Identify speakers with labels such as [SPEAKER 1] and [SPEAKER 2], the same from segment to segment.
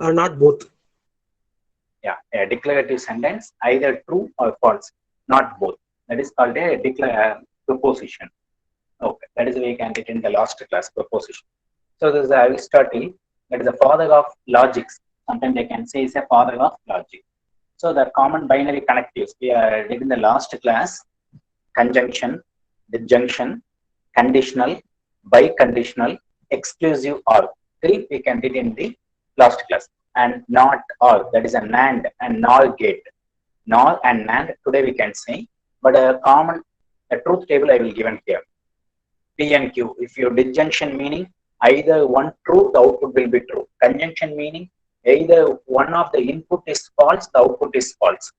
[SPEAKER 1] or not both?
[SPEAKER 2] Yeah, a declarative sentence, either true or false, not both. That is called a proposition. Okay, that is why we can get in the last class proposition. So this is Aristotle, that is the father of logics. Sometimes they can say is a father of logic. So the common binary connectives we did in the last class: conjunction, disjunction, conditional, biconditional, exclusive or. Three we can did in the last class. And not or, that is a NAND and NOR gate. NOR and NAND today we can say, but a truth table I will given here. P and Q. If your disjunction meaning either one true, the output will be true. Conjunction meaning either one of the input is false, the output is false.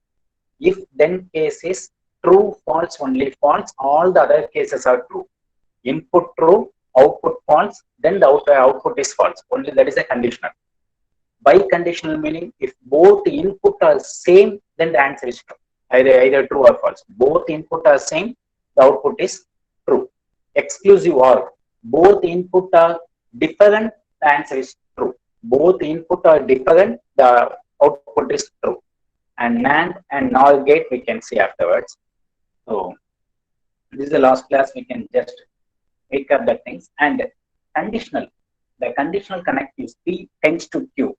[SPEAKER 2] If then case is true, false, only false, all the other cases are true. Input true, output false, then the output is false. Only that is a conditional. Biconditional meaning if both input are same, then the answer is true. Either true or false. Both input are same, the output is true. Exclusive or both input are different, the answer is true. Both input are different, the output is true. And NAND and NOR gate we can see afterwards. So this is the last class. We can just pick up the things. And conditional, the conditional connectives P tends to Q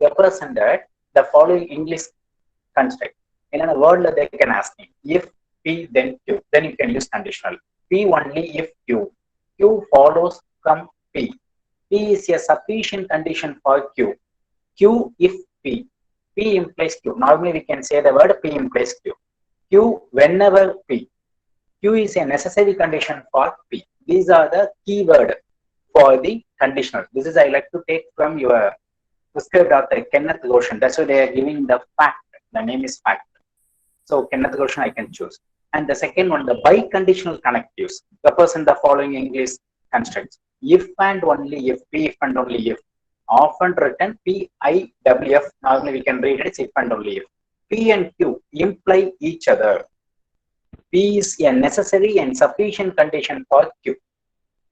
[SPEAKER 2] represent that the following English construct. In a word that they can ask me, if P then Q, then you can use conditional. P only if Q. Q follows from P. P is a sufficient condition for Q. Q if P. P implies Q. Normally we can say the word P implies Q. Q whenever P. Q is a necessary condition for P. These are the keyword for the conditional. This is I like to take from your prescribed author Kenneth Goshen. That's why they are giving the fact. The name is fact. So Kenneth Goshen I can choose. And the second one, the biconditional connectives represent the following English constructs. If and only if, P if and only if. Often written PIWF. Normally we can read it as if and only if. P and Q imply each other. P is a necessary and sufficient condition for Q.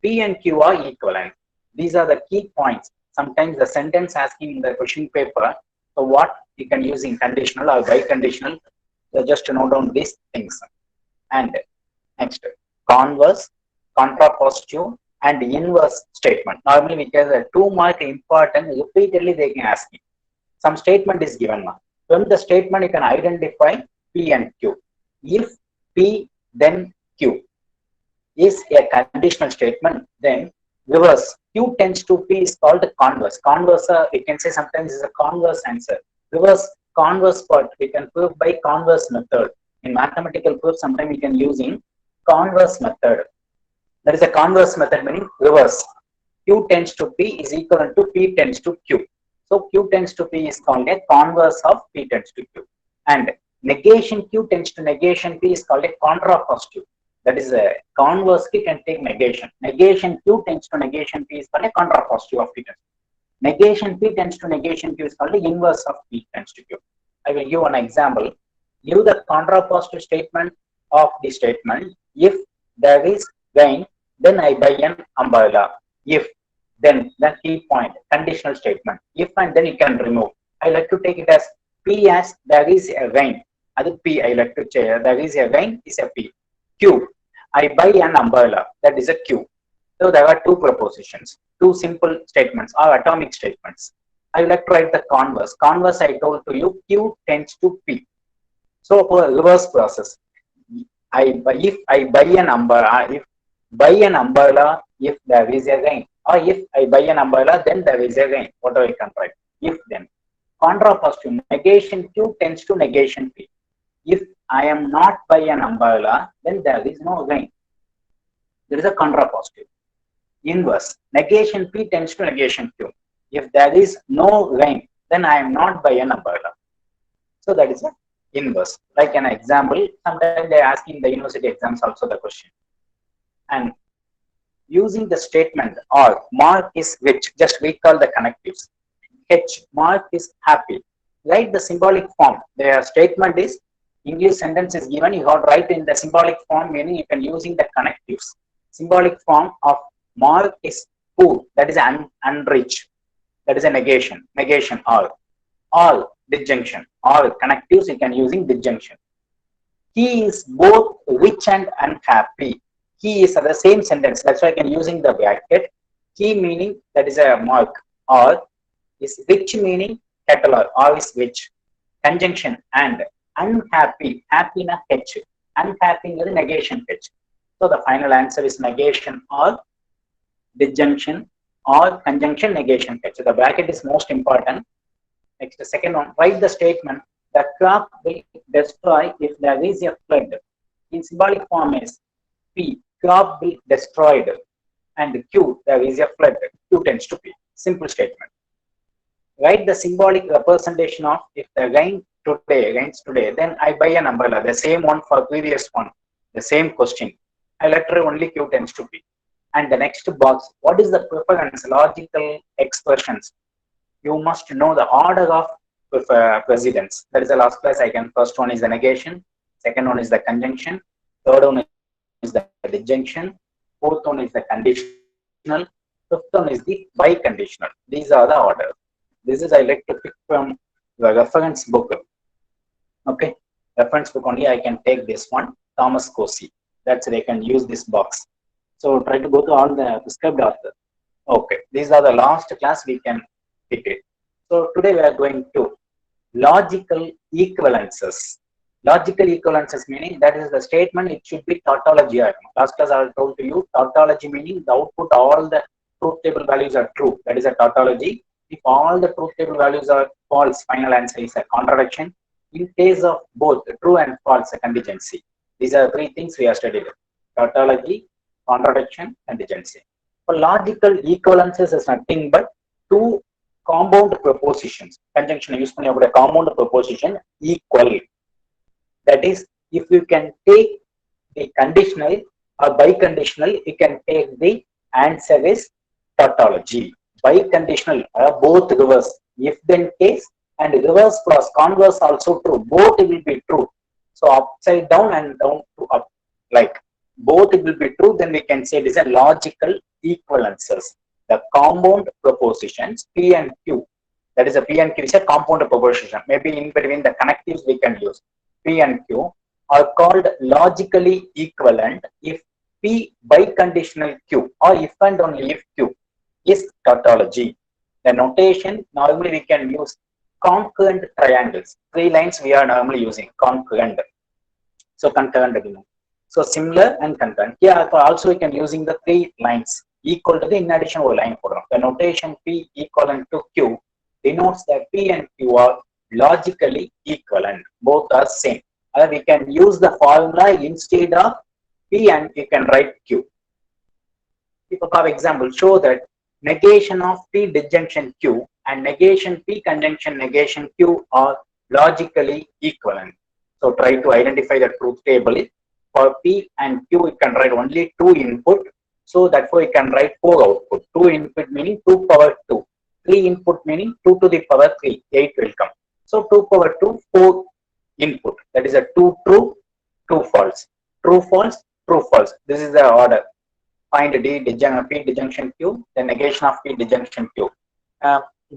[SPEAKER 2] P and Q are equivalent. These are the key points. Sometimes the sentence asking in the question paper, so what you can use in conditional or biconditional, so just to note down these things. And next, converse, contrapositive, and inverse statement. Normally, because the 2 mark important, repeatedly they can ask me. Some statement is given now. From the statement, you can identify P and Q. If P, then Q is a conditional statement, then reverse. Q tends to P is called the converse. Converse, we can say sometimes is a converse answer. Reverse converse part we can prove by converse method. In mathematical proof, sometimes we can using converse method. There is a converse method meaning reverse. Q tends to P is equivalent to P tends to Q. So Q tends to P is called a converse of P tends to Q. And negation Q tends to negation P is called a contrapositive. That is a converse P can take negation. Negation Q tends to negation P is called a contrapositive of P tends to Q. Negation P tends to negation Q is called the inverse of P tends to Q. I will give an example. Give the contrapositive statement of the statement. If there is rain, then I buy an umbrella. If, then the key point, conditional statement. If and then you can remove. I like to take it as P as there is a rain. That P I like to say there is a rain is a P. Q, I buy an umbrella. That is a Q. So there are 2 propositions, 2 simple statements or atomic statements. I like to write the converse. Converse I told to you, Q tends to P. So for a reverse process, if I buy an umbrella, if there is a rain, or if I buy an umbrella, then there is a rain. What do I can write? If then. Contrapositive, negation Q tends to negation P. If I am not by an umbrella, then there is no rain. There is a contrapositive. Inverse, negation P tends to negation Q. If there is no rain, then I am not by an umbrella. So that is a inverse. Like an example, sometimes they are asking the university exams also the question. And using the statement or Mark is rich, just recall the connectives. H, Mark is happy. Write the symbolic form. Their statement is English sentence is given, you have to write in the symbolic form, meaning you can using the connectives. Symbolic form of Mark is poor, that is unrich. that is a negation. Negation all disjunction, all connectives you can using disjunction. He is both rich and unhappy. He is the same sentence. That's why I can using the bracket. He meaning that is a mark, or is rich meaning capital or is rich. Conjunction and unhappy, happy na H. Unhappy is negation H. So the final answer is negation or disjunction or conjunction negation H. So the bracket is most important. Next, the second one, write the statement. The crop will destroy if there is a flood. In symbolic form is P, crop will destroyed, and Q, there is a flood. Q tends to P. Simple statement. Write the symbolic representation of if the rains today, then I buy an umbrella. The same one for previous one, the same question. I letter only Q tends to P. And the next box, what is the preference? Logical expressions. You must know the order of precedence. That is the last class I can. First one is the negation, second one is the conjunction, third one is the disjunction, fourth one is the conditional, fifth one is the biconditional. These are the orders. This is I like to pick from the reference book. Okay, reference book only I can take this one, Thomas Cossey. That's they can use this box. So try to go to all the prescribed author. Okay, these are the last class we can pick it. So today we are going to logical equivalences. Logical equivalences meaning that is the statement, it should be tautology. Last class I told to you, tautology meaning the output all the truth table values are true. That is a tautology. If all the truth table values are false, final answer is a contradiction. In case of both true and false, a contingency. These are three things we have studied. Tautology, contradiction, contingency. For logical equivalences is nothing but two compound propositions. Conjunction use a compound proposition equal. That is, if you can take the conditional or biconditional, you can take the answer is tautology. Biconditional are both reverse. If then case and reverse plus converse also true. Both will be true. So upside down and down to up. Like both will be true, then we can say it is a logical equivalences. The compound propositions P and Q, that is a P and Q is a compound proposition. Maybe in between the connectives we can use P and Q are called logically equivalent if P biconditional Q or if and only if Q is tautology. The notation normally we can use concurrent triangles. Three lines we are normally using concurrent. So concurrent. So similar and concurrent. Here also we can using the three lines equal to the in addition or line program. The notation P equivalent to Q denotes that P and Q are logically equivalent. Both are same. We can use the formula instead of P and you can write Q. For example, show that negation of P disjunction Q and negation P conjunction negation Q are logically equivalent. So try to identify the truth table. For P and Q, you can write only 2 input. So therefore, you can write 4 output. 2 input meaning 2 power 2. 3 input meaning 2 to the power 3. 8 will come. So 2 power 2, 4 input. That is a 2 true, 2 false. True, false, true, false. This is the order. Find P disjunction Q, the negation of P disjunction Q.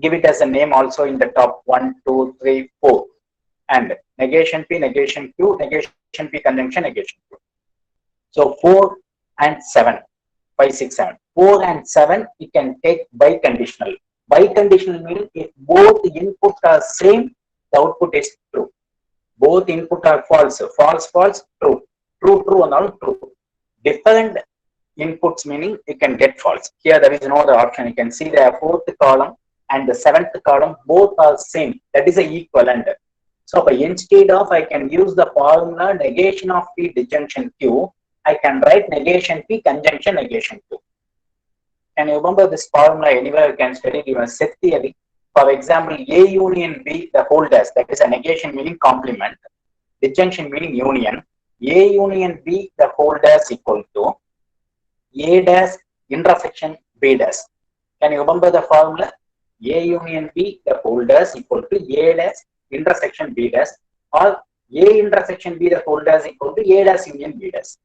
[SPEAKER 2] Give it as a name also in the top 1, 2, 3, 4. And negation P, negation Q, negation P conjunction, negation Q. So 4 and 7, 5, 6, 7. 4 and 7, you can take biconditional. Biconditional means if both inputs are same, the output is true. Both input are false, false, false, true. True, true, and all true. Different inputs meaning you can get false. Here there is no other option. You can see the 4th column and the 7th column, both are same. That is a equivalent. So instead of I can use the formula negation of P disjunction Q, I can write negation P conjunction negation Q. Can you remember this formula anywhere you can study it in a set theory? For example, A union B, the whole dash, that is a negation meaning complement, disjunction meaning union. A union B, the whole dash equal to A dash intersection B dash. Can you remember the formula? A union B, the whole dash equal to A dash intersection B dash, or A intersection B, the whole dash equal to A dash union B dash.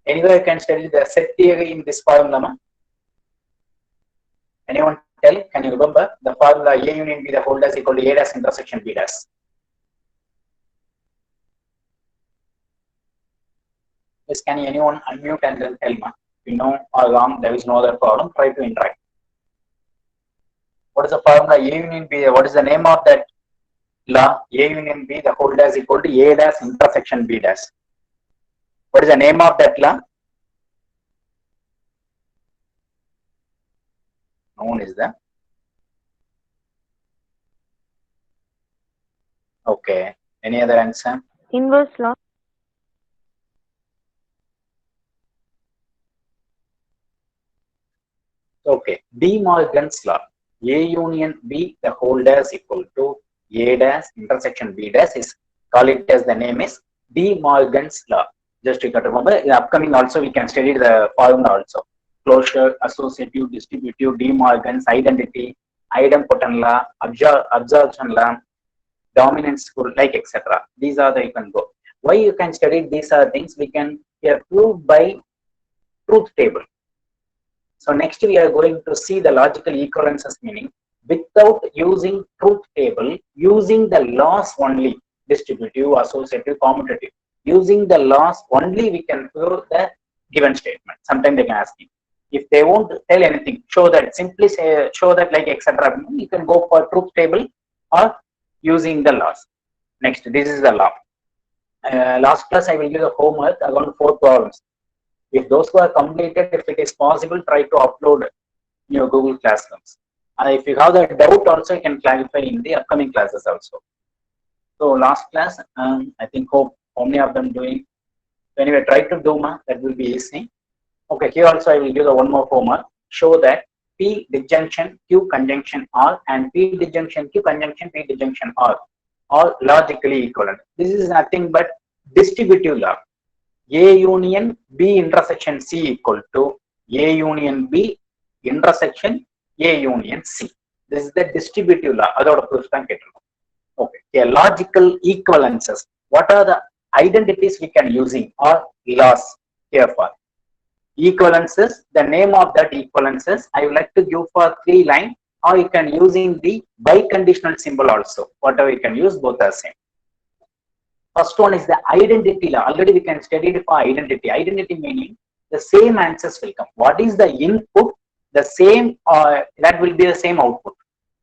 [SPEAKER 2] Anyway, you can study the set theory in this formula. Anyone tell? Can you remember the formula A union B the whole dash equal to A dash intersection B dash? Yes, can anyone unmute and then tell me? You know or wrong, there is no other problem. Try to interact. What is the formula A union B? What is the name of that law? A union B the whole dash equal to A dash intersection B dash. What is the name of that law? No one is there. Okay. Any other answer?
[SPEAKER 1] Inverse law.
[SPEAKER 2] Okay. De Morgan's law. A union B the whole dash equal to A dash intersection B dash is call it as the name is De Morgan's law. Just you can remember in upcoming also we can study the formula also. Closure, associative, distributive, De Morgan's, identity, idempotent law, absorption law, dominance rule, like etc. These are the you can go. Why you can study these are things we can prove by truth table. So next we are going to see the logical equivalences meaning without using truth table, using the laws only, distributive, associative, commutative. Using the laws only we can prove the given statement. Sometimes they can ask you. If they won't tell anything, show that, simply say, show that like etc. You can go for truth table or using the laws. Next, this is the law. Last class I will give the homework around 4 problems. If those who are completed, if it is possible, try to upload your Google Classrooms. If you have the doubt also, you can clarify in the upcoming classes also. So last class, I think hope how many of them doing. Anyway, try to do that will be easy. Okay, here also I will give the one more homework. Show that P disjunction Q conjunction R and P disjunction Q conjunction P disjunction R are logically equivalent. This is nothing but distributive law. A union B intersection C equal to A union B intersection A union C. This is the distributive law. Okay. A logical equivalences. What are the identities we can using or laws here for? Equivalences, the name of that equivalences I would like to give for 3 lines, or you can using the biconditional symbol also. Whatever you can use, both are same. First one is the identity law. Already we can study it for identity. Identity meaning the same answers will come. What is the input? The same that will be the same output.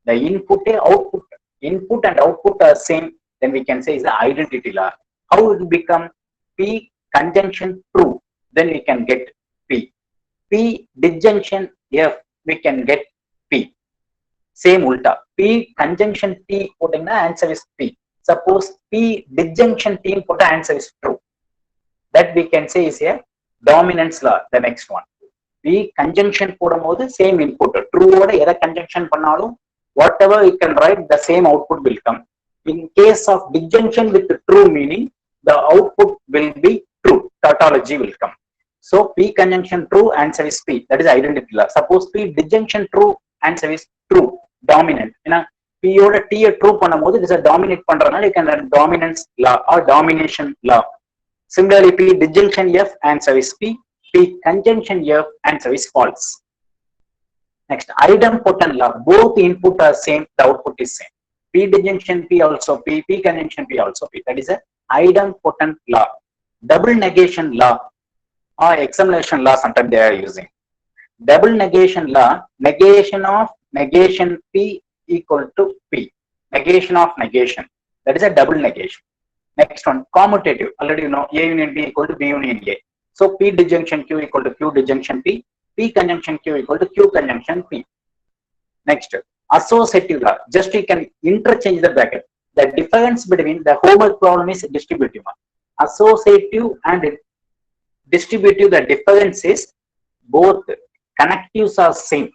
[SPEAKER 2] The input and output are same. Then we can say is the identity law. How it will become? P conjunction true. Then we can get P. P disjunction F. We can get P. Same ulta. P conjunction T. Putting the answer is P. Suppose P disjunction T put the answer is true. That we can say is a dominance law. The next one. P conjunction போடும்போது same input. True ஓட எதை conjunction பண்ணாலும் whatever you can write, the same output will come. In case of disjunction with true meaning, the output will be true. Tautology will come. So P conjunction true, answer is P. That is identity law. Suppose P disjunction true, answer is true. Dominant. P ஓட T true பண்ணும்போது it is a dominate பண்றதுனால you can learn dominance law or domination law. Similarly, P disjunction F, answer is P. P conjunction F, answer is false. Next, idempotent law. Both input are same, the output is same. P disjunction P also P, P conjunction P also P. That is a idempotent law. Double negation law or examination law sometimes they are using. Double negation law, negation of negation P equal to P. Negation of negation. That is a double negation. Next one, commutative. Already you know A union B equal to B union A. So P disjunction Q equal to Q disjunction P. P conjunction Q equal to Q conjunction P. Next, associative law. Just you can interchange the bracket. The difference between the homework problem is distributive. Associative and distributive, the difference is both connectives are same.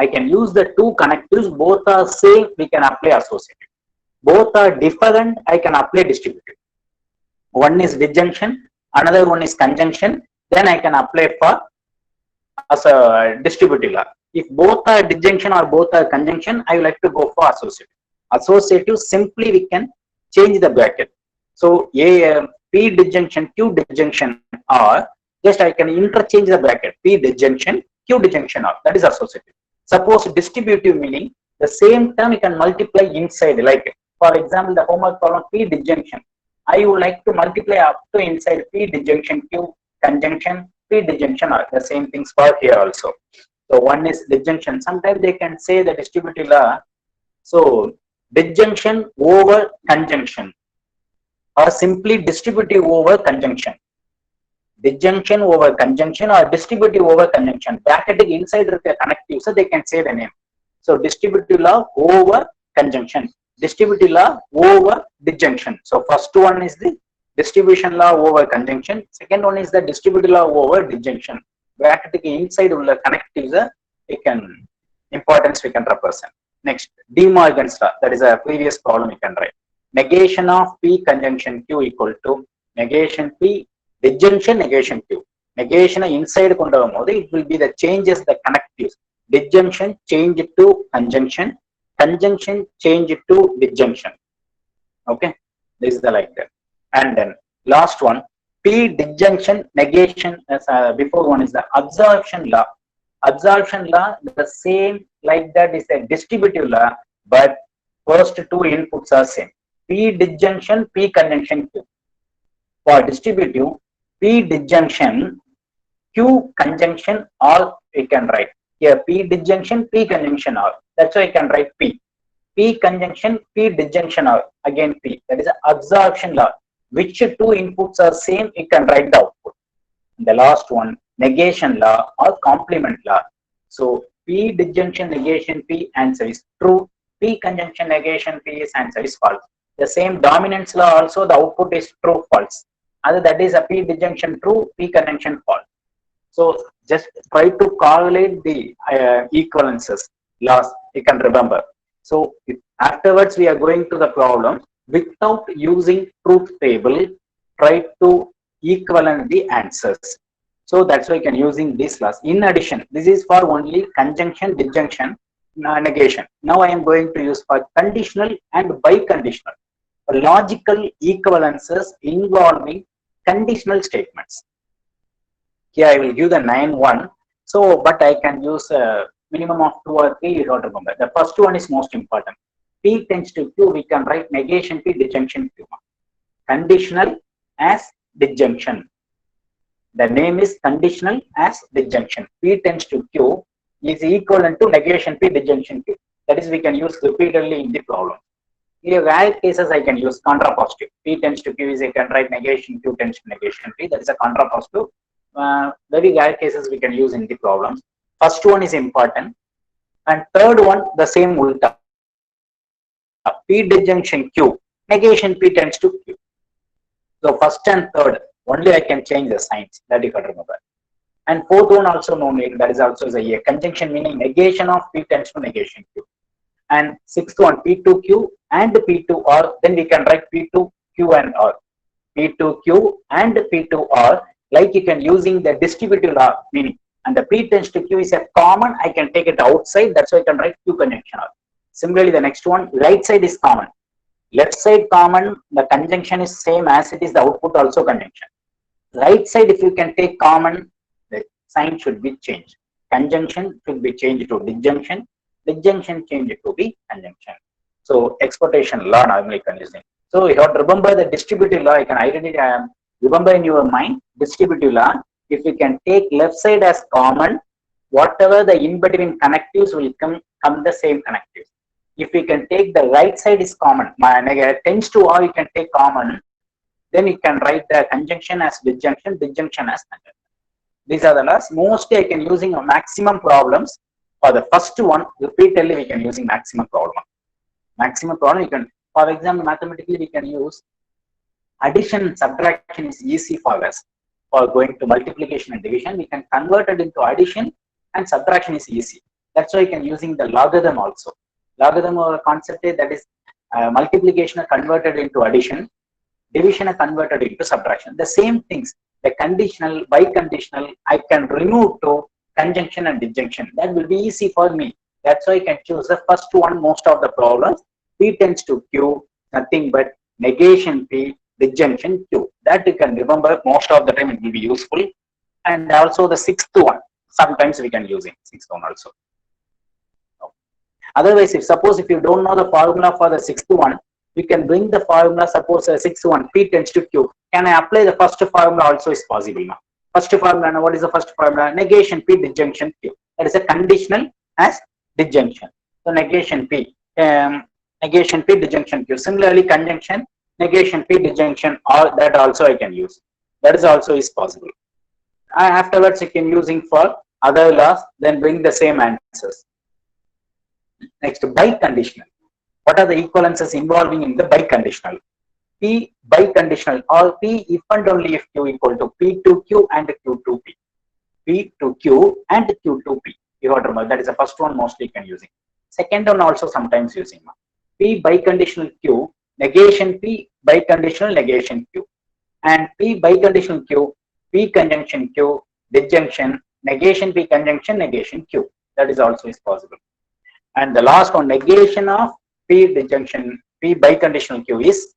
[SPEAKER 2] I can use the 2 connectives, both are same, we can apply associative. Both are different, I can apply distributive. One is disjunction, another one is conjunction, then I can apply for as a distributive law. If both are disjunction or both are conjunction, I would like to go for associative. Associative, simply we can change the bracket. So P disjunction, Q disjunction, or just I can interchange the bracket. P disjunction, Q disjunction, or that is associative. Suppose distributive meaning, the same term you can multiply inside, like for example, the homework problem P disjunction. I would like to multiply up to inside P disjunction Q conjunction, P disjunction are the same things for here also. So one is disjunction. Sometimes they can say the distributive law. So disjunction over conjunction, or simply distributive over conjunction. Disjunction over conjunction or distributive over conjunction. Bracket inside the connective, so they can say the name. So distributive law over conjunction, distributive law over disjunction. So first one is the distribution law over conjunction. Second one is the distributive law over disjunction. Bracket inside the connectives, we can importance we can represent. Next, De Morgan's law. That is a previous problem we can write. Negation of P conjunction Q equal to negation P disjunction negation Q. Negation inside it will be the changes the connectives. Disjunction change it to conjunction, conjunction change it to disjunction. Okay, this is the like that. And then last one, P disjunction negation. Before one is the absorption law. Absorption law, the same like that is a distributive law, but first two inputs are same. P disjunction, P conjunction Q. For distributive, P disjunction, Q conjunction, all we can write. Here P disjunction, P conjunction, all. That's why I can write P. P conjunction, P disjunction, all. Again P. That is an absorption law. Which two inputs are same, you can write the output. The last one, negation law or complement law. So P disjunction negation P, answer is true. P conjunction negation P is answer is false. The same dominance law also, the output is true false. Other that is a P disjunction true, P conjunction false. So just try to correlate the equivalences laws, you can remember. So afterwards we are going to the problem without using truth table, try to equivalent the answers. So that's why you can using this laws. In addition, this is for only conjunction, disjunction, negation. Now I am going to use for conditional and biconditional. Logical equivalences involving conditional statements. Here I will give the 9-1. So, but I can use a minimum of 2 or 3, you don't remember. The first one is most important. P tends to Q, we can write negation P, disjunction Q. Conditional as disjunction. The name is conditional as disjunction. P tends to Q is equivalent to negation P, disjunction Q. That is, we can use repeatedly in the problem. In rare cases, I can use contrapositive. P tends to Q is I can write negation, Q tends to negation P. That is a contrapositive. Very rare cases we can use in the problems. First one is important. And third one, the same ulta. P disjunction Q, negation P tends to Q. So first and third, only I can change the signs. That you can remember. And fourth one also no need. That is also a conjunction, meaning negation of P tends to negation Q. And sixth one, P2Q and P2R, then we can write P2Q and R. P2Q and P2R, like you can using the distributive law, meaning, and the P tends to Q is a common, I can take it outside, that's why I can write Q conjunction R. Similarly, the next one, right side is common. Left side common, the conjunction is same as it is, the output also conjunction. Right side, if you can take common, the sign should be changed. Conjunction should be changed to disjunction. Disjunction change to be conjunction. So exportation law normally confusing. So you have to remember the distributive law. You can identify, remember in your mind distributive law. If you can take left side as common, whatever the in between connectives will come the same connectives. If you can take the right side is common, tends to R you can take common, then you can write the conjunction as disjunction, disjunction as conjunction. These are the laws. Mostly I can using a maximum problems. For the first one, repeatedly we can using maximum problem. Maximum problem you can, for example, mathematically we can use addition and subtraction is easy for us. For going to multiplication and division, we can convert it into addition and subtraction is easy. That's why you can using the logarithm also. Logarithm or concept that is multiplication converted into addition, division converted into subtraction. The same things, the conditional, biconditional, I can remove to conjunction and disjunction. That will be easy for me. That's why I can choose the first one most of the problems. P tends to Q, nothing but negation P, disjunction Q. That you can remember most of the time, it will be useful. And also the sixth one, sometimes we can use it, sixth one also. Otherwise, if suppose if you don't know the formula for the sixth one, you can bring the formula. Suppose the sixth one, P tends to Q. Can I apply the first formula also is possible now. First formula, now what is the first formula? Negation P disjunction Q. That is a conditional as disjunction. So negation P, negation P disjunction Q. Similarly, conjunction, negation P disjunction, or that also I can use. That is also is possible. Afterwards, you can using for other laws, then bring the same answers. Next, biconditional. What are the equivalences involving in the biconditional? P biconditional or P if and only if Q equal to P to Q and Q to P. P to Q and Q to P. You got to remember that is the first one mostly you can using. Second one also sometimes using. P biconditional Q, negation P biconditional negation Q. And P biconditional Q, P conjunction Q, disjunction, negation P conjunction, negation Q. That is also is possible. And the last one, negation of P disjunction, P biconditional Q is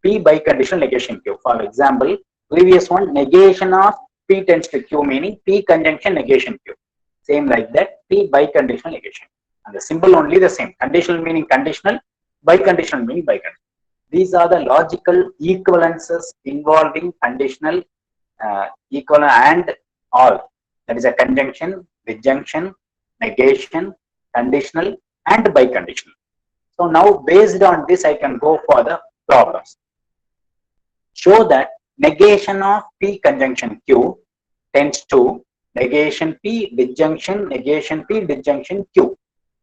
[SPEAKER 2] P biconditional negation Q. For example, previous one, negation of P tends to Q, meaning P conjunction negation Q. Same like that, P biconditional negation. And the symbol only the same. Conditional meaning conditional, biconditional meaning biconditional. These are the logical equivalences involving conditional, equivalent and all. That is a conjunction, disjunction, negation, conditional and biconditional. So now based on this, I can go for the problems. Show that negation of P conjunction Q tends to negation P disjunction, negation P disjunction Q.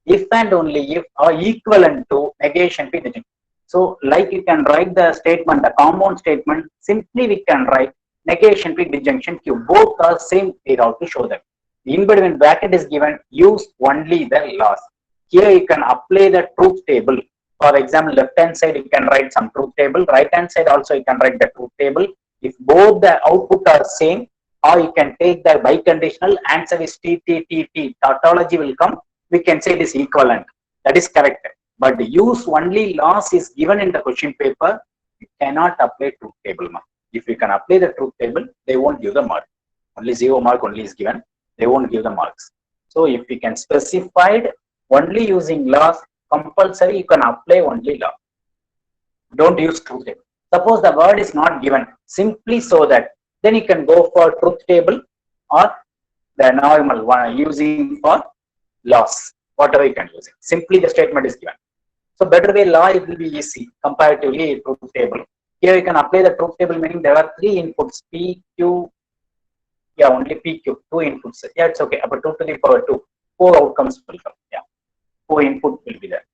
[SPEAKER 2] If and only if are equivalent to negation P disjunction. So like you can write the statement, the compound statement, simply we can write negation P disjunction Q. Both are same, we have to show them. In between bracket is given, use only the loss. Here you can apply the truth table. For example, left hand side you can write some truth table, right hand side also you can write the truth table. If both the output are same, or you can take the biconditional, answer is T, tautology will come, we can say it is equivalent. That is correct. But use only loss is given in the question paper, you cannot apply truth table. If you can apply the truth table, they won't give the mark. Only 0 mark only is given, they won't give the marks. So if we can specify only using loss, compulsory you can apply only law. Don't use truth table. Suppose the word is not given, simply so that, then you can go for truth table or the normal one using for loss, whatever you can use it. Simply the statement is given. So better way law, it will be easy comparatively truth table. Here you can apply the truth table, meaning there are 3 inputs, P, Q, yeah, only P, Q, 2 inputs. Yeah, it's okay. But 2 to the power 2, 4 outcomes will come. Yeah, 4 input will be there.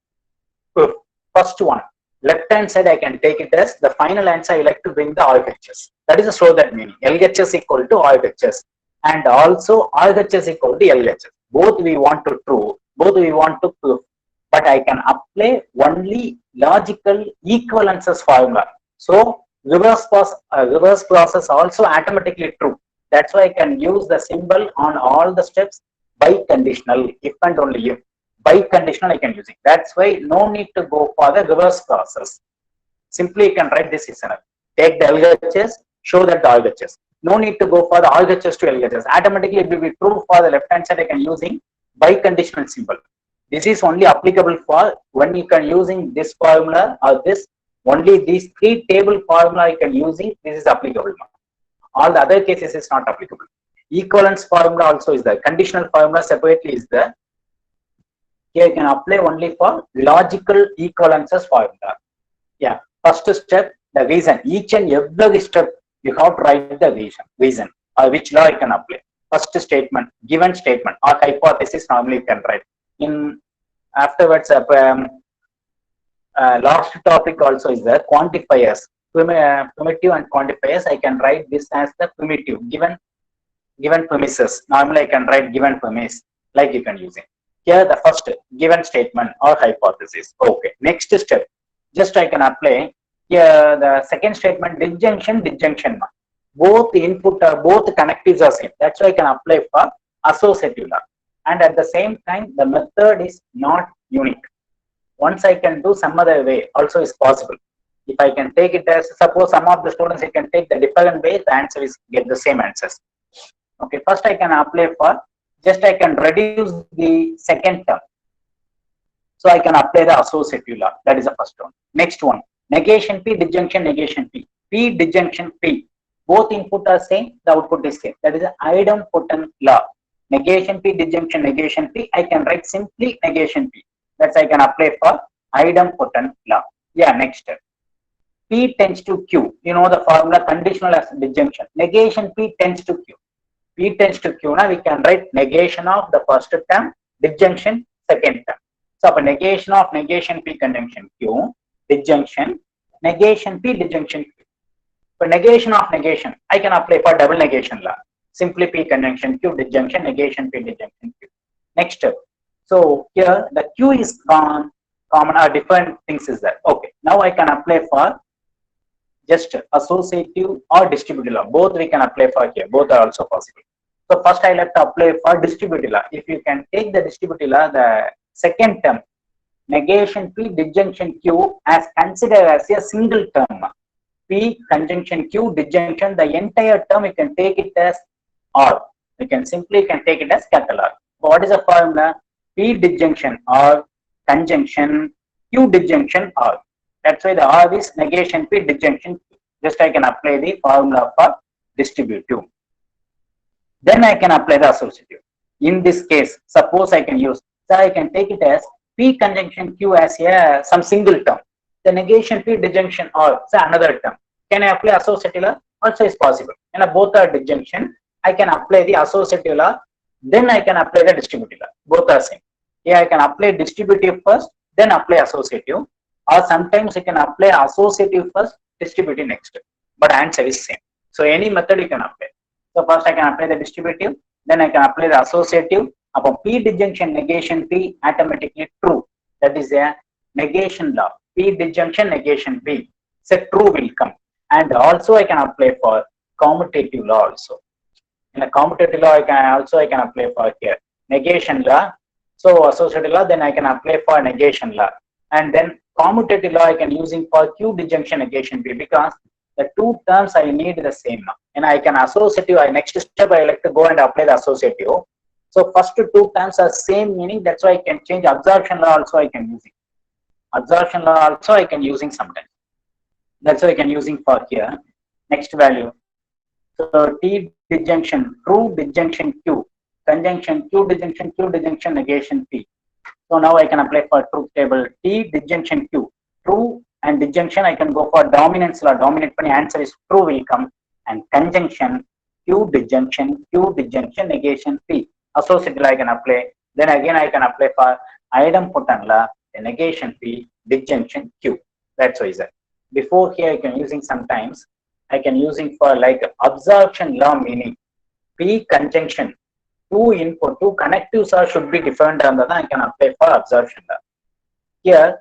[SPEAKER 2] So first one, left hand side I can take it as the final answer. I like to bring the RHS. That is a show that meaning. LHS equal to RHS. And also RHS equal to LHS. Both we want to true, both we want to prove. But I can apply only logical equivalences formula. So reverse process also automatically true. That's why I can use the symbol on all the steps biconditional, if and only if. Biconditional I can use it. That's why no need to go for the reverse process. Simply you can write this is enough. Take the LHS, show that the RHS. No need to go for the RHS to LHS. Automatically it will be true for the left hand side I can using biconditional symbol. This is only applicable for when you can using this formula or this, only these 3 table formula you can using, this is applicable. All the other cases is not applicable. Equivalence formula also is there. Conditional formula separately is there. Here you can apply only for logical equivalences formula. Yeah, first step, the reason. Each and every step you have to write the reason or which law you can apply. First statement, given statement or hypothesis normally you can write. In afterwards, last topic also is the quantifiers. Primitive and quantifiers, I can write this as the primitive, given premises. Normally I can write given premise, like you can use it. Here the first given statement or hypothesis. Okay, next step, just I can apply here the second statement, disjunction. Both input are both connectives are same. That's why I can apply for associative law. And at the same time, the method is not unique. Once I can do some other way also is possible. If I can take it as, suppose some of the students, I can take the different way, the answer is get the same answers. Okay, first I can apply for, just I can reduce the second term. So I can apply the associative law. That is the first one. Next one, negation P, disjunction negation P. P disjunction P. Both input are same, the output is same. That is the idempotent law. Negation P, disjunction negation P. I can write simply negation P. That's I can apply for idempotent law. Yeah, next. P tends to Q. You know the formula conditional as disjunction. Negation P tends to Q. P tends to Q. Now we can write negation of the first term, disjunction second term. So, negation of negation P conjunction Q, disjunction, negation P disjunction Q. For negation of negation, I can apply for double negation law. Simply P conjunction Q, disjunction, negation P disjunction Q. Next step. So, here the Q is gone, common or different things is there. Okay, now I can apply for just associative or distributive law. Both we can apply for here. Both are also possible. So, first I like to apply for distributive law. If you can take the distributive law, the second term, negation P disjunction Q as considered as a single term. P conjunction Q disjunction, the entire term you can take it as R. You can simply take it as capital R. So what is the formula? P disjunction R conjunction Q disjunction R. That's why the R is negation P disjunction Q. Just I can apply the formula for distributive. Then I can apply the associative. In this case, suppose I can use, so I can take it as P conjunction Q as a some single term. The negation P disjunction R is another term. Can I apply associative law? Also is possible. And both are disjunction. I can apply the associative law. Then I can apply the distributive law. Both are same. Here I can apply distributive first, then apply associative. Or sometimes you can apply associative first, distributive next. But answer is same. So any method you can apply. So first I can apply the distributive, then I can apply the associative. Upon P disjunction negation P automatically true. That is a negation law. P disjunction negation P. So true will come. And also I can apply for commutative law also. In a commutative law I can apply for here negation law. So associative law, then I can apply for negation law. And then commutative law I can using for Q disjunction negation P, because the two terms I need the same. And I can associative, next step I like to go and apply the associative. So first two terms are same meaning, that's why I can change absorption law also I can using. Absorption law also I can using sometimes. That's why I can using for here. Next value. So T disjunction, true disjunction Q, conjunction Q disjunction negation P. So now I can apply for truth table. T disjunction Q, true and disjunction I can go for dominance law. Dominant when answer is true will come. And conjunction Q disjunction negation P. Associative I can apply. Then again I can apply for idempotent law, negation P, disjunction Q. That's why is that. Before here I can using sometimes I can using for like absorption law, meaning P conjunction, two input, two connectives are should be different, and then I can apply for absorption law. Here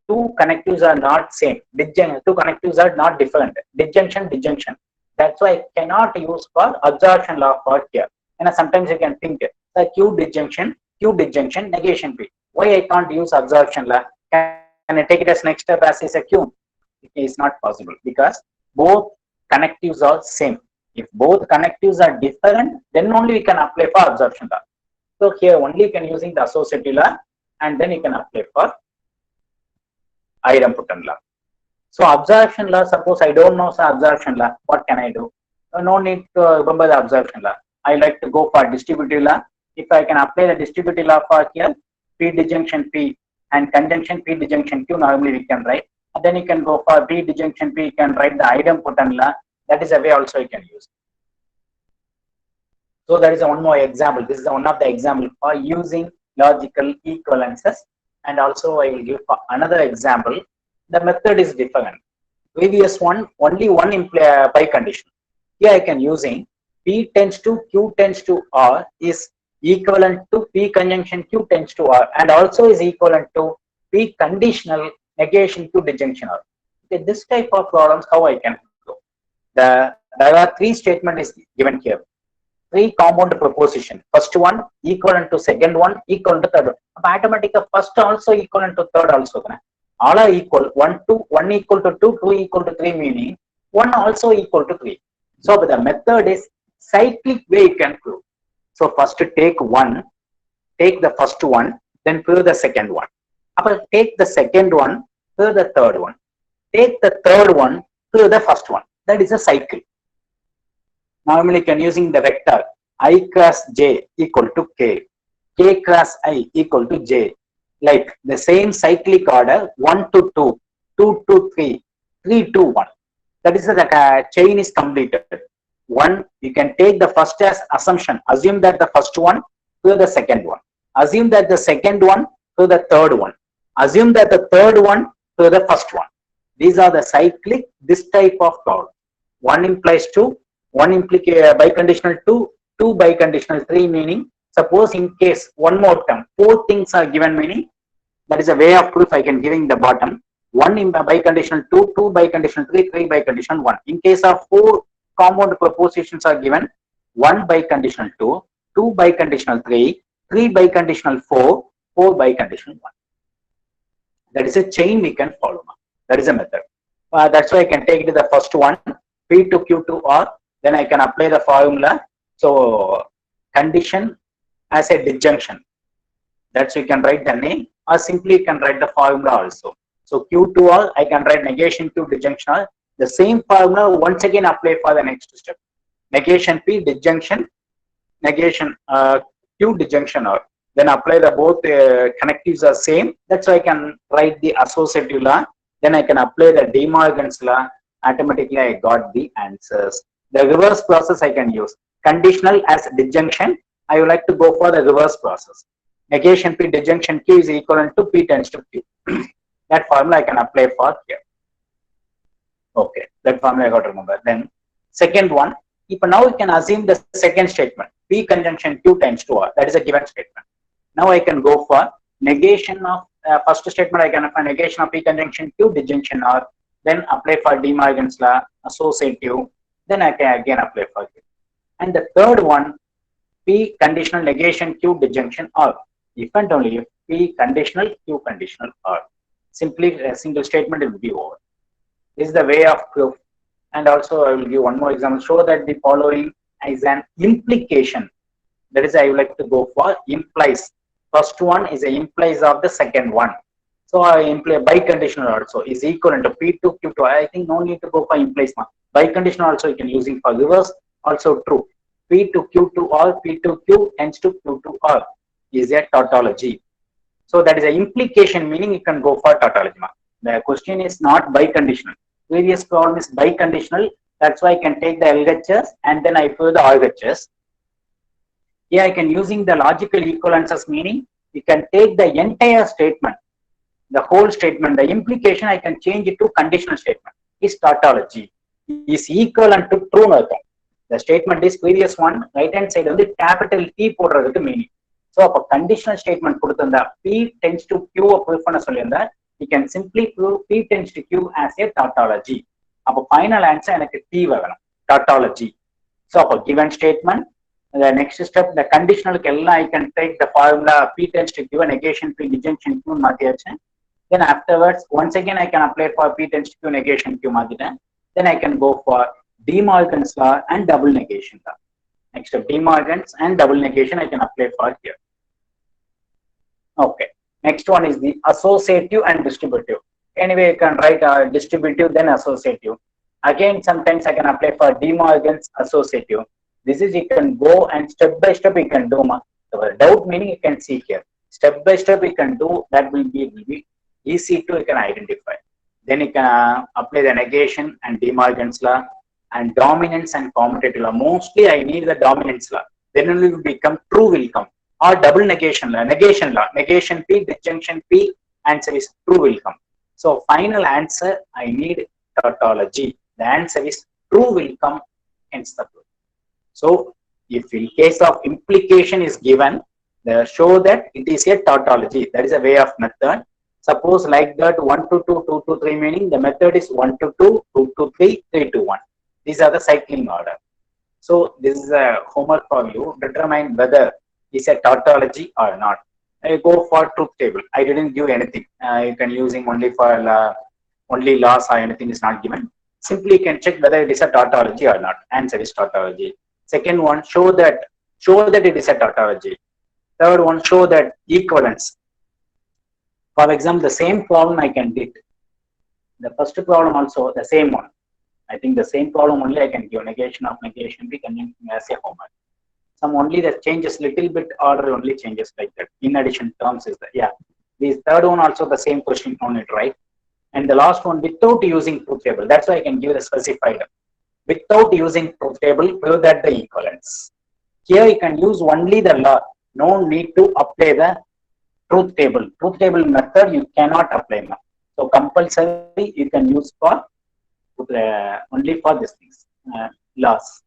[SPEAKER 2] two connectives are not same. Two connectives are not different. Disjunction. That's why I cannot use for absorption law for here. And sometimes you can think the Q disjunction, negation P. Why I can't use absorption law? Can I take it as next step as is a Q? It is not possible because both connectives are same. If both connectives are different, then only we can apply for absorption law. So here only you can using the associative law, and then you can apply for idempotent law. So absorption law, suppose I don't know absorption law, what can I do? No need to remember the absorption law. I like to go for distributive law. If I can apply the distributive law for here, P disjunction P and conjunction P disjunction Q, normally we can write. And then you can go for P disjunction P, you can write the idempotent law. That is a way also you can use. So that is one more example. This is one of the example for using logical equivalences. And also I will give another example. The method is different. Previous one, only one by condition. Here I can using P tends to Q tends to R is equivalent to P conjunction Q tends to R, and also is equivalent to P conditional negation Q disjunction R. Okay, this type of problems, how I can go? There are three statements is given here. Three compound proposition. First one equivalent to second one, equivalent to third one. Automatically first also equivalent to third also. All are equal. 1 equal to 2, 2 equal to 3, meaning 1 also equal to 3. So the method is cyclic way you can prove. So first take one, take the first one, then prove the second one. Take the second one to the third one. Take the third one to the first one. That is a cycle. Normally, you can using the vector I cross j equal to k, k cross I equal to j. Like the same cyclic order 1 to 2, 2 to 3, 3 to 1. That is the chain is completed. One, you can take the first as assumption. Assume that the first one to the second one. Assume that the second one to the third one. Assume that the third one to the first one. These are the cyclic, this type of problem. One implies two, one implies biconditional two, two biconditional three, meaning suppose in case one more term, four things are given, meaning that is a way of proof I can give in the bottom. One in biconditional two, two biconditional three, three biconditional one. In case of four compound propositions are given, one biconditional two, two biconditional three, three biconditional four, four biconditional one. That is a chain we can follow. That is a method. That's why I can take it to the first one, P to Q to R. Then I can apply the formula. So condition as a disjunction. That's you can write the name, or simply you can write the formula also. So Q to R, I can write negation Q disjunction R. The same formula once again apply for the next step. Negation P disjunction, negation Q disjunction R. Then apply the both connectives are same. That's why I can write the associative law. Then I can apply the De Morgan's law. Automatically I got the answers. The reverse process I can use. Conditional as disjunction, I would like to go for the reverse process. Negation P disjunction Q is equivalent to P tends to Q. That formula I can apply for here. Okay, that formula I got to remember. Then second one, if now you can assume the second statement, P conjunction Q tends to R. That is a given statement. Now I can go for negation of first statement. I can apply negation of P conjunction Q disjunction R. Then apply for De Morgan's law, associative. Then I can again apply for Q. And the third one, P conditional negation Q disjunction R. If and only if P conditional Q conditional R. Simply a single statement will be over. This is the way of proof. And also I will give one more example. Show that the following is an implication. That is I would like to go for implies. First one is a implies of the second one. So I imply biconditional also is equivalent to P to Q to. I think no need to go for implies now. Biconditional also you can using for reverse. Also true. P to Q to R, P to Q tends to Q to R is a tautology. So that is an implication, meaning you can go for tautology. The question is not biconditional. Previous problem is biconditional. That's why I can take the LHS and then I fill the RHS. Here I can using the logical equivalences, meaning you can take the entire statement, the whole statement, the implication I can change it to conditional statement. Is tautology is equivalent to true nothing. The statement is previous one, right hand side on the capital T போடுறதுக்கு meaning. So a conditional statement கொடுத்திருந்தா P tends to Q proof பண்ண சொல்லியிருந்தா you can simply prove P tends to Q as a tautology. அப்போ final answer எனக்கு T வரணும், tautology. So a given statement, the next step, the conditional I can take the formula P tends to Q, negation P disjunction Q மாத்தியாச்சு. Then afterwards, once again I can apply for P tends to Q negation Q மாத்திட்டேன். Then I can go for De Morgan's law and double negation law. Next step, De Morgan's and double negation I can apply for here. Okay. Next one is the associative and distributive. Anyway, you can write distributive then associative. Again, sometimes I can apply for De Morgan's associative. This is you can go and step by step you can do. The doubt meaning you can see here. Step by step you can do. That will be easy to you can identify. Then you can apply the negation and De Morgan's law and dominance and commutative law. Mostly I need the dominance law. Then only will become true will come. Or double negation law, negation P, disjunction P, answer is true will come. So final answer, I need tautology. The answer is true will come, hence the proof. So if in case of implication is given, show that it is a tautology. That is a way of method. Suppose like that 1 to 2, 2 to 3, meaning the method is 1 to 2, 2 to 3, 3 to 1. These are the cycling order. So this is a homework for you. Determine whether is a tautology or not. I go for truth table. I didn't give anything. You can using only for only loss or anything is not given. Simply you can check whether it is a tautology or not. Answer is tautology. Second one, show that it is a tautology. Third one, show that equivalence. For example, the same problem I can did. The first problem also the same one. I think the same problem only I can give negation of negation be conjunction as a homework. Some only that changes little bit order only changes like that. In addition terms is that, yeah. This third one also the same question on it, right? And the last one without using truth table. That's why I can give the specified. Without using truth table, prove that the equivalence. Here you can use only the law. No need to apply the truth table. Truth table method you cannot apply now. So compulsory you can use for only for these things, laws.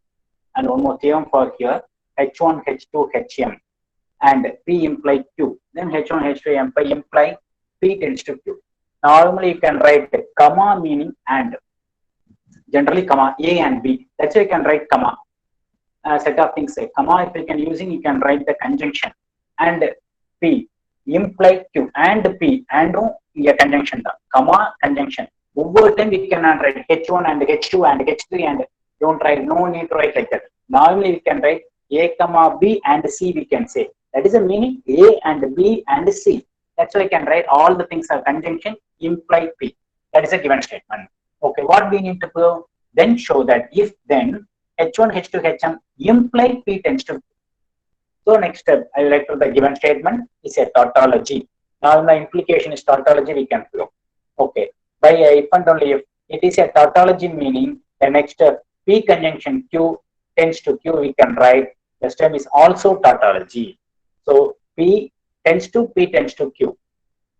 [SPEAKER 2] And one more theorem for here, H1, H2, Hm and P imply Q. Then H1, H2 imply P tends to Q. Normally you can write comma meaning and. Generally comma A and B. That's why you can write comma. Set of things say comma if you can using you can write the conjunction and P imply Q and P and a conjunction comma conjunction. Over time we cannot write H1 and H2 and H3 and don't write, no need to write like that. Normally we can write A comma B and C we can say. That is the meaning A and B and C. That's why I can write all the things are conjunction imply P. That is a given statement. Okay, what we need to prove? Then show that if then H1, H2, Hm imply P tends to Q. So next step, I will write to the given statement is a tautology. Now the implication is tautology we can prove. Okay, by if and only if it is a tautology meaning the next step P conjunction Q tends to Q we can write the step is also tautology. So P tends to Q.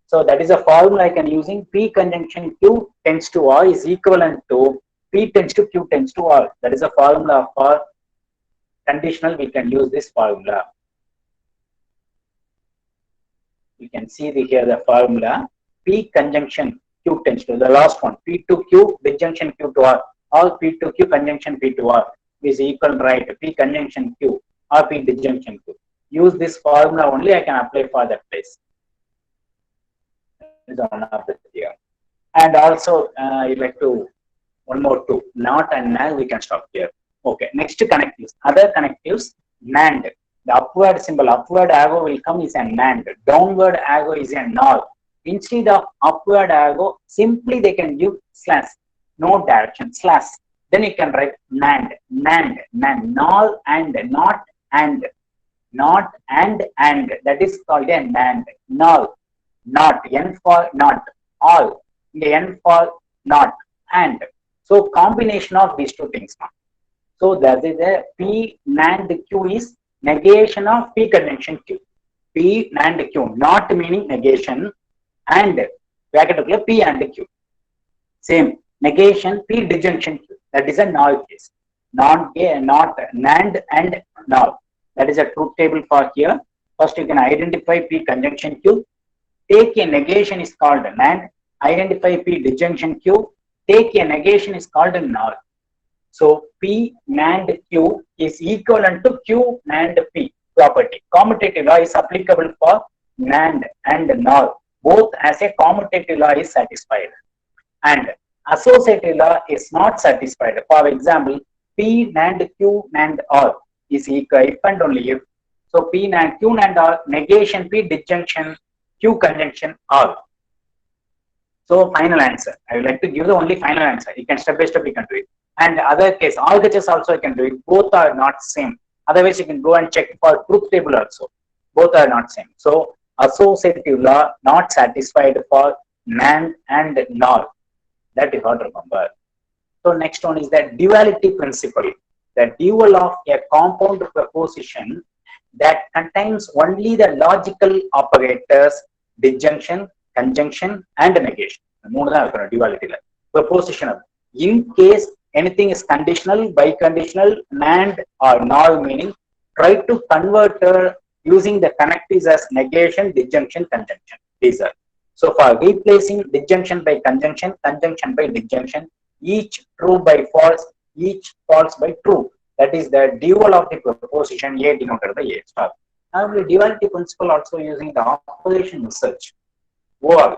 [SPEAKER 2] So that is a formula I can using P conjunction Q tends to R is equivalent to P tends to Q tends to R. That is a formula for conditional. We can use this formula. You can see here the formula P conjunction Q tends to the last one P to Q disjunction Q to R. All P to Q conjunction P to R is equal, right? P conjunction Q or P disjunction Q. Use this formula only I can apply for that place. Is one of the theorem. And also I'd like to one more two, not and NAND we can stop here. Okay, next connectives. Other connectives, NAND. The upward symbol, upward arrow will come is a NAND. Downward arrow is a NOR. Instead of upward arrow, simply they can use slash. No direction, slash. Then you can write NAND, NAND, NAND, NOR and not and. Not and. That is called a NAND. NOR. Not, N for not, all, N for not, and. So combination of these two things. So that is a P NAND Q is negation of P conjunction Q. P NAND Q, not meaning negation, and bracket P and Q. Same, negation P disjunction Q. That is a null case. Not NAND and null. That is a truth table for here. First you can identify P conjunction Q. Take a negation is called NAND. Identify P disjunction Q. Take a negation is called null. So P NAND Q is equivalent to Q NAND P property. Commutative law is applicable for NAND and null. Both as a commutative law is satisfied. And associative law is not satisfied. For example, P NAND Q NAND R is equal if and only if. So P NAND Q NAND R negation P disjunction Q conjunction R. So final answer. I would like to give the only final answer. You can step by step you can do it. And other case, all cases also you can do it. Both are not same. Otherwise you can go and check for truth table also. Both are not same. So associative law not satisfied for NAND and NOR. That you have to remember. So next one is the duality principle. The dual of a compound proposition that contains only the logical operators disjunction, conjunction, and negation. Duality. Proposition. In case anything is conditional, biconditional, NAND or NOR meaning, try to convert using the connectives as negation, disjunction, conjunction. These are. So for replacing disjunction by conjunction, conjunction by disjunction, each true by false, each false by true. That is the dual of the proposition A denoted by A star. Now the duality principle also using the opposition research. Or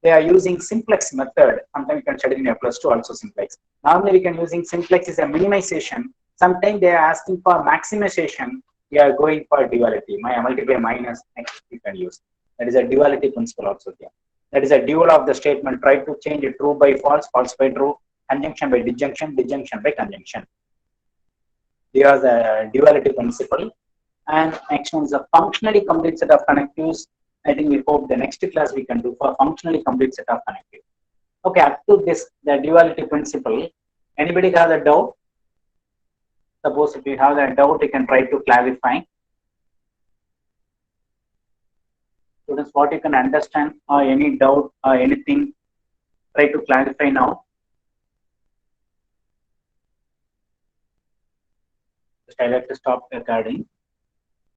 [SPEAKER 2] they are using simplex method. Sometimes you can study in your +2 also simplex. Normally we can using simplex is a minimization. Sometimes they are asking for maximization. We are going for duality. My multiply minus next you can use. That is a duality principle also here. That is a dual of the statement. Try to change it true by false, false by true, conjunction by disjunction, disjunction by conjunction. They are the duality principle. And next one is a functionally complete set of connectives. I think we hope the next class we can do for functionally complete set of connectives. Okay, up to this, the duality principle. Anybody have a doubt? Suppose if you have a doubt, you can try to clarify. Students, what you can understand or any doubt or anything, try to clarify now. Just I like to stop recording.